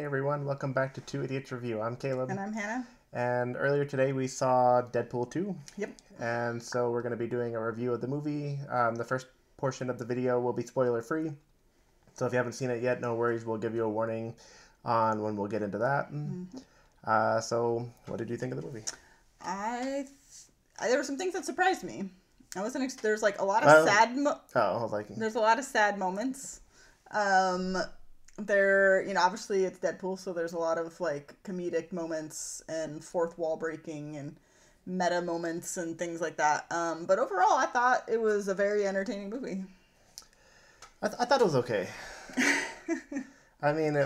Hey everyone, welcome back to Two Idiots Review. I'm Caleb. And I'm Hannah. And earlier today we saw Deadpool 2. Yep. And so we're going to be doing a review of the movie. The first portion of the video will be spoiler free. So if you haven't seen it yet, no worries. We'll give you a warning on when we'll get into that. So what did you think of the movie? There were some things that surprised me. There's like a lot of there's a lot of sad moments. Obviously it's Deadpool, so there's a lot of like comedic moments and fourth wall breaking and meta moments and things like that. But overall, I thought it was a very entertaining movie. I thought it was okay. I mean,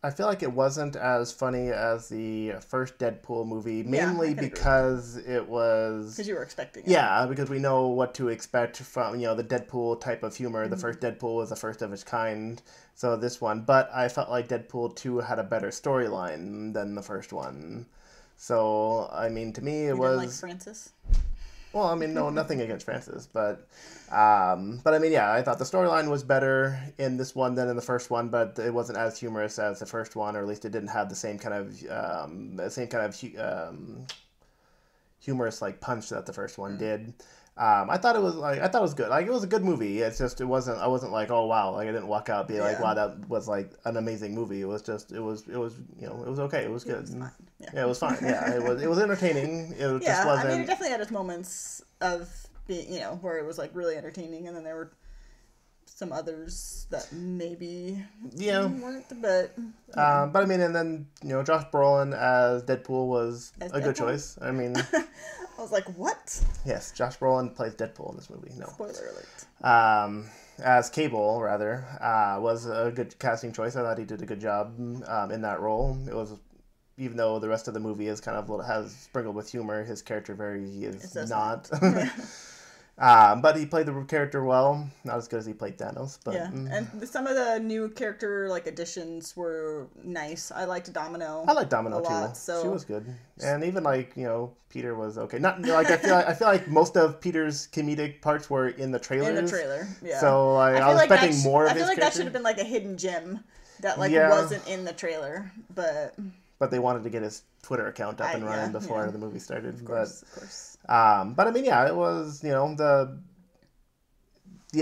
I feel like it wasn't as funny as the first Deadpool movie, mainly because it was... Because you were expecting it. Yeah, because we know what to expect from, the Deadpool type of humor. The first Deadpool was the first of its kind, so this one. But I felt like Deadpool 2 had a better storyline than the first one. So, I mean, to me, it was... You didn't like Francis? Well, I mean, no, nothing against Francis, but I mean, yeah, I thought the storyline was better in this one than in the first one, but it wasn't as humorous as the first one, or at least it didn't have the same kind of humorous like punch that the first one did. I thought it was good. Like, it was a good movie. It's just I wasn't like, oh wow, like I didn't walk out and be like, wow, that was like an amazing movie. It was just it was okay. It was good. It was fine. Yeah, it was fine. Yeah, it was entertaining. It just wasn't. I mean, it definitely had its moments of being, where it was like really entertaining, and then there were some others that maybe weren't, but but I mean, and then Josh Brolin as Deadpool was a good choice. I mean, I was like, what? Yes, Josh Brolin plays Deadpool in this movie. No spoiler alert. As Cable, rather, was a good casting choice. I thought he did a good job in that role. It was, even though the rest of the movie is kind of has sprinkled with humor, his character is not. But he played the character well. Not as good as he played Thanos, but and some of the new character additions were nice. I liked Domino. I liked Domino too. Lot, so. She was good, and even Peter was okay. Not like I feel like most of Peter's comedic parts were in the trailers. In the trailer, yeah. So I was expecting more of his character. I feel like that should have been like a hidden gem that wasn't in the trailer, but. But they wanted to get his Twitter account up and running before the movie started. Of course. But I mean, yeah, it was, the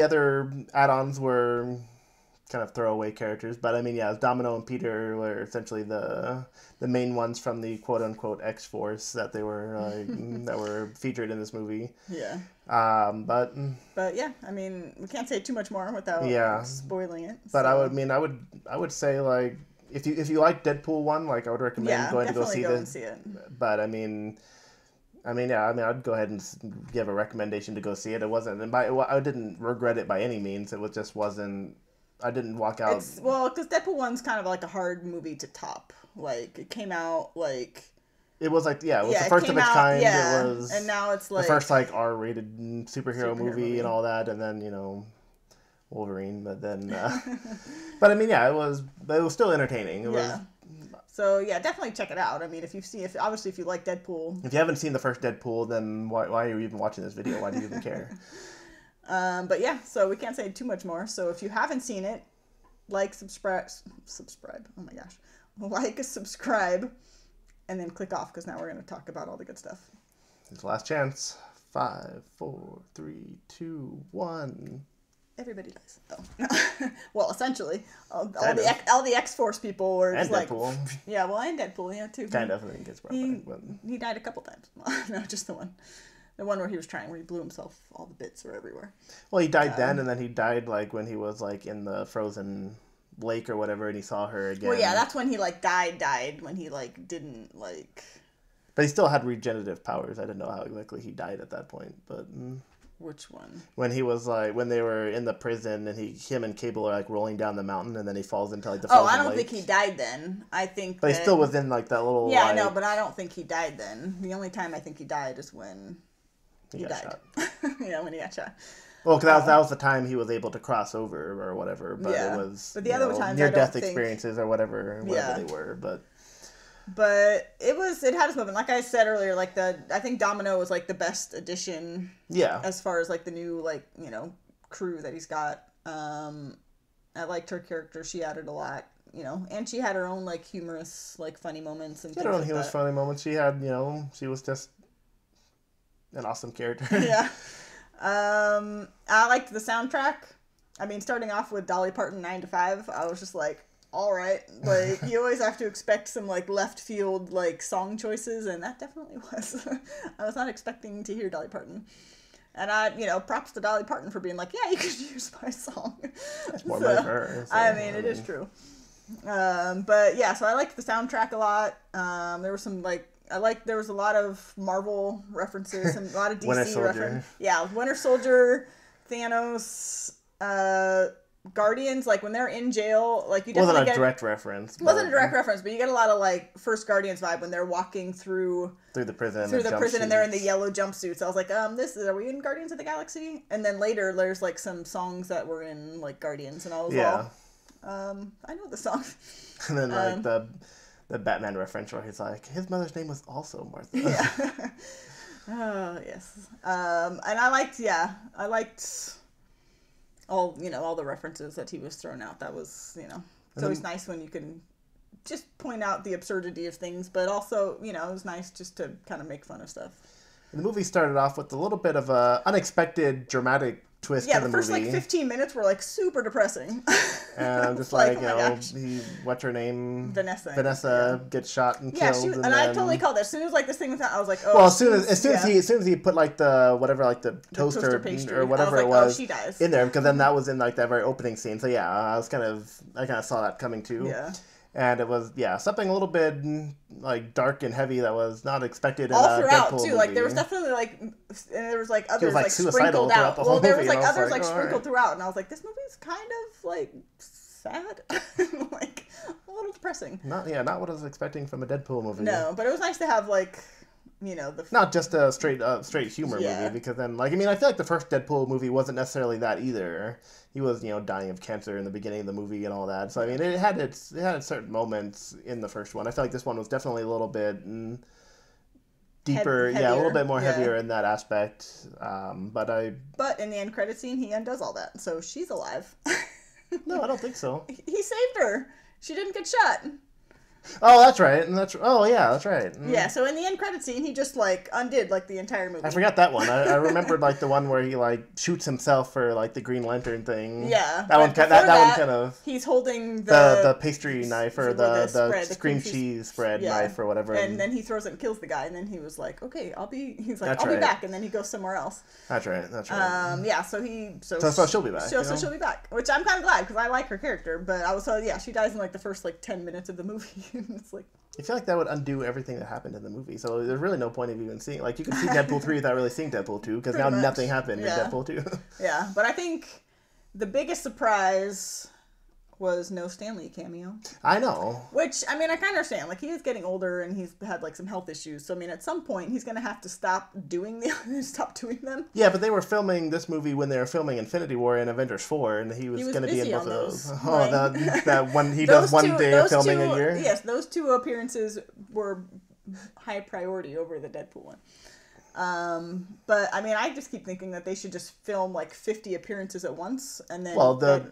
other add-ons were kind of throwaway characters. But I mean, yeah, Domino and Peter were essentially the main ones from the quote-unquote X-Force that they were that were featured in this movie. Yeah. But yeah, I mean, we can't say too much more without spoiling it. But so. I would say like, if you like Deadpool 1, like I would recommend going to go see this. See it. But I'd go ahead and give a recommendation to go see it. It wasn't, and I didn't regret it by any means. It wasn't. I didn't walk out. Because Deadpool 1's kind of like a hard movie to top. Like, it came out like. It was like, it was the first of its kind. Yeah, it was, and now it's like the first like R-rated superhero movie and all that, and then Wolverine, but then, but I mean, yeah, it was still entertaining. It was. So yeah, definitely check it out. I mean, if you like Deadpool. If you haven't seen the first Deadpool, then why are you even watching this video? Why do you even care? But yeah, so we can't say too much more. So if you haven't seen it, subscribe. Oh my gosh, subscribe, and then click off because now we're going to talk about all the good stuff. It's the last chance. 5, 4, 3, 2, 1. Everybody dies. Oh. Well, essentially, all the X-Force people were just like, Deadpool. Yeah, well, and Deadpool, too. Kind of, I think it's probably. He died a couple times. No, just the one where he was where he blew himself. All the bits were everywhere. Well, he died then, and then he died when he was in the frozen lake or whatever, and he saw her again. Well, yeah, that's when he died when he didn't But he still had regenerative powers. I didn't know how exactly he died at that point, but. Which one? When he was when they were in the prison and him and Cable are rolling down the mountain and then he falls into the frozen I don't lake. think he died then. I think. But he still was in that little. Yeah, I know, but I don't think he died then. The only time I think he died is when he died. Shot. Yeah, when he got shot. Well, because that was the time he was able to cross over or whatever. But it was. But the other times, near-death experiences or whatever they were, but. But it had its moment. Like I said earlier, I think Domino was the best addition. Yeah. As far as the new crew that he's got. I liked her character. She added a lot. you know, and she had her own like humorous, like funny moments and She had things her own like humorous, that. funny moments. She had, you know, she was just an awesome character. Yeah. I liked the soundtrack. I mean, starting off with Dolly Parton 9 to 5, I was just like, all right. Like, you always have to expect some, like, left field, like, song choices, and that definitely was. I was not expecting to hear Dolly Parton. And you know, props to Dolly Parton for being like, yeah, you could use my song. It's more money for her. So, I mean, it is true. But yeah, so I liked the soundtrack a lot. There was some, like, there was a lot of Marvel references and a lot of DC references. Yeah, Winter Soldier, Thanos, Guardians, like when they're in jail, like you definitely wasn't a direct reference. It wasn't a direct reference, but you get a lot of like first Guardians vibe when they're walking through the prison. And they're in the yellow jumpsuits. I was like, are we in Guardians of the Galaxy? And then later there's like some songs that were in like Guardians, and I was I know the song. And then like the Batman reference where he's like, his mother's name was also Martha. Yeah. Oh yes. And I liked all the references that he was throwing out. That was, it's always nice when you can just point out the absurdity of things, but also, it was nice just to kind of make fun of stuff. The movie started off with a little bit of a unexpected dramatic twist to the movie. Yeah, the first like 15 minutes were like super depressing. And just like, what's her name? Vanessa gets shot and killed. And I totally called it. As soon as like this thing was out, I was like, oh. Well, as soon as he put like the toaster pastry, or whatever it was she dies. in there, because then that was in like that very opening scene. So yeah, I kind of saw that coming too. Yeah. And it was, something a little bit, like, dark and heavy that was not expected in all a throughout, Deadpool too. movie. Like, there was definitely, like, and there was, like, others, like sprinkled out. The whole there movie, was, like, others, right. sprinkled throughout. And I was like, this movie's kind of, like, sad. Like, a little depressing. Not what I was expecting from a Deadpool movie. No, but it was nice to have, like, not just a straight humor movie, because then, like, I mean, I feel like the first Deadpool movie wasn't necessarily that either. He was, dying of cancer in the beginning of the movie and all that. So I mean, it had its certain moments in the first one. I feel like this one was definitely a little bit deeper, a little bit more heavier in that aspect. But in the end credit scene, he undoes all that, so she's alive. No, I don't think so. He saved her. She didn't get shot. Oh, that's right. And that's right. Yeah, so in the end credit scene, he just, like, undid, like, the entire movie. I forgot that one. I remembered, like, the one where he, like, shoots himself for, like, the Green Lantern thing. Yeah. That one kind of... He's holding the pastry knife or the cream cheese spread knife or whatever. And then he throws it and kills the guy, and then he was like, okay, I'll be back, and then he goes somewhere else. That's right. Yeah, so he... So she'll be back. So she'll be back, which I'm kind of glad, because I like her character, but I was she dies in, like, the first, like, 10 minutes of the movie. It's like... I feel like that would undo everything that happened in the movie. So there's really no point of even seeing... Like, you can see Deadpool 3 without really seeing Deadpool 2, because now nothing happened in Deadpool 2. Yeah, but I think the biggest surprise was no Stan Lee cameo. I know. Which, I mean, I kind of understand. Like, he is getting older, and he's had, like, some health issues. So, I mean, at some point, he's going to have to stop doing them. Yeah, but they were filming this movie when they were filming Infinity War and Avengers 4, and he was going to be in both of those. Oh, that one, he does one day of filming a year? Yes, those two appearances were high priority over the Deadpool one. But I mean, I just keep thinking that they should just film like 50 appearances at once, and then. Well, the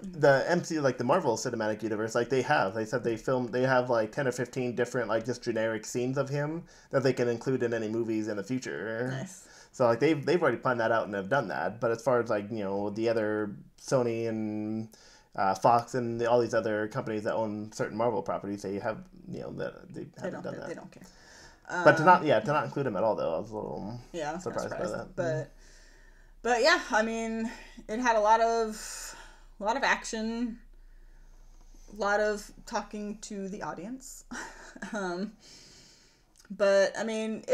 MCU, like the Marvel Cinematic Universe, like they have like 10 or 15 different like just generic scenes of him that they can include in any movies in the future. Nice. So like they've already planned that out and have done that. But as far as like the other Sony and Fox and all these other companies that own certain Marvel properties, they have they haven't done that. They don't care. But to not include him at all, though, I was a little surprised by that. But yeah, I mean, it had a lot of action, a lot of talking to the audience. But I mean,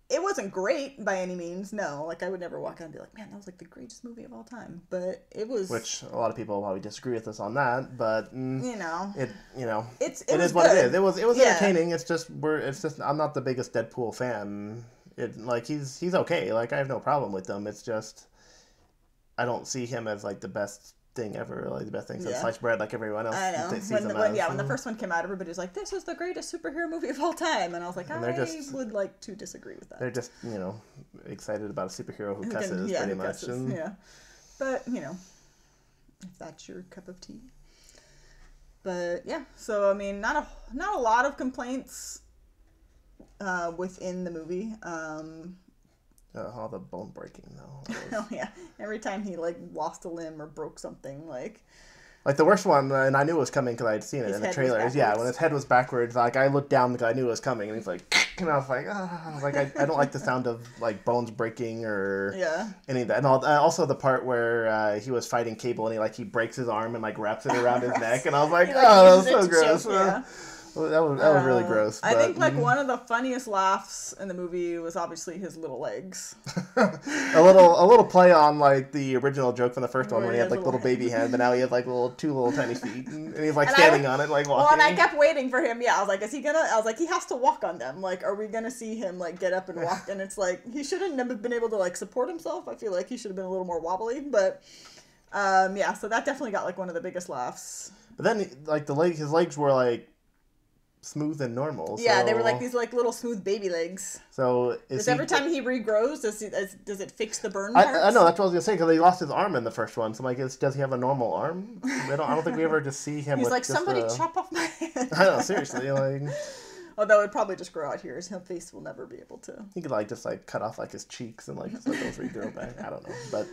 it wasn't great by any means. No, like I would never walk out and be like, man, that was like the greatest movie of all time. But it was. Which a lot of people probably disagree with us on that, but it is what it is. It was entertaining. It's just I'm not the biggest Deadpool fan. He's okay. Like I have no problem with him. It's just I don't see him as like the best thing ever, like the best thing since sliced bread, like everyone else. I know. When the first one came out, everybody was like, "This is the greatest superhero movie of all time," and I was like, I would like to disagree with that. They're just excited about a superhero who cusses pretty much. Yeah, but if that's your cup of tea. But yeah, so I mean, not a lot of complaints within the movie. All the bone breaking though. Oh yeah, every time he like lost a limb or broke something, like the worst one, and I knew it was coming because I had seen it in the trailers. Yeah, when his head was backwards, like I looked down because I knew it was coming, and he's like, and I was like, I don't like the sound of like bones breaking or any of that. And also the part where he was fighting Cable and he breaks his arm and like wraps it around his neck, and I was like, that was so gross. That was really gross. I think like one of the funniest laughs in the movie was obviously his little legs. a little play on like the original joke from the first one when he had like little baby hands, but now he has like two little tiny feet, and he's like standing on it like walking. Well, and I kept waiting for him. Yeah, I was like, is he gonna? I was like, he has to walk on them. Like, are we gonna see him like get up and walk? And it's like he shouldn't have been able to like support himself. I feel like he should have been a little more wobbly, but yeah. So that definitely got like one of the biggest laughs. But then like his legs were like smooth and normal. Yeah, they were like these like little smooth baby legs. So every time he regrows, does it fix the burn parts? I know, that's what I was gonna say, because he lost his arm in the first one. So I'm like, does he have a normal arm? I don't think we ever just see him. He's with like, just somebody chop off my head. I know, seriously, like. Although it'd probably just grow out here, his face will never be able to. He could just cut off like his cheeks and let those regrow back. I don't know, but.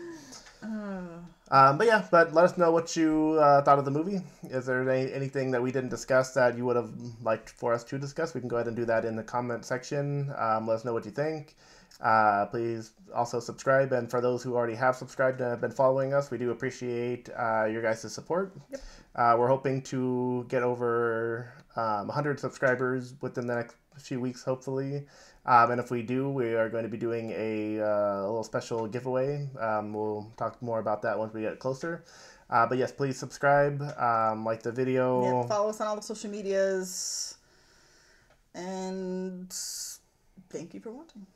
But let us know what you thought of the movie. Is there anything that we didn't discuss that you would have liked for us to discuss? We can go ahead and do that in the comment section. Let us know what you think. Please also subscribe, and for those who already have subscribed and have been following us, we do appreciate your guys' support. Yep. We're hoping to get over 100 subscribers within the next few weeks, hopefully. And if we do, we are going to be doing a little special giveaway. We'll talk more about that once we get closer. But yes, please subscribe, like the video. Yeah, follow us on all the social medias. And thank you for watching.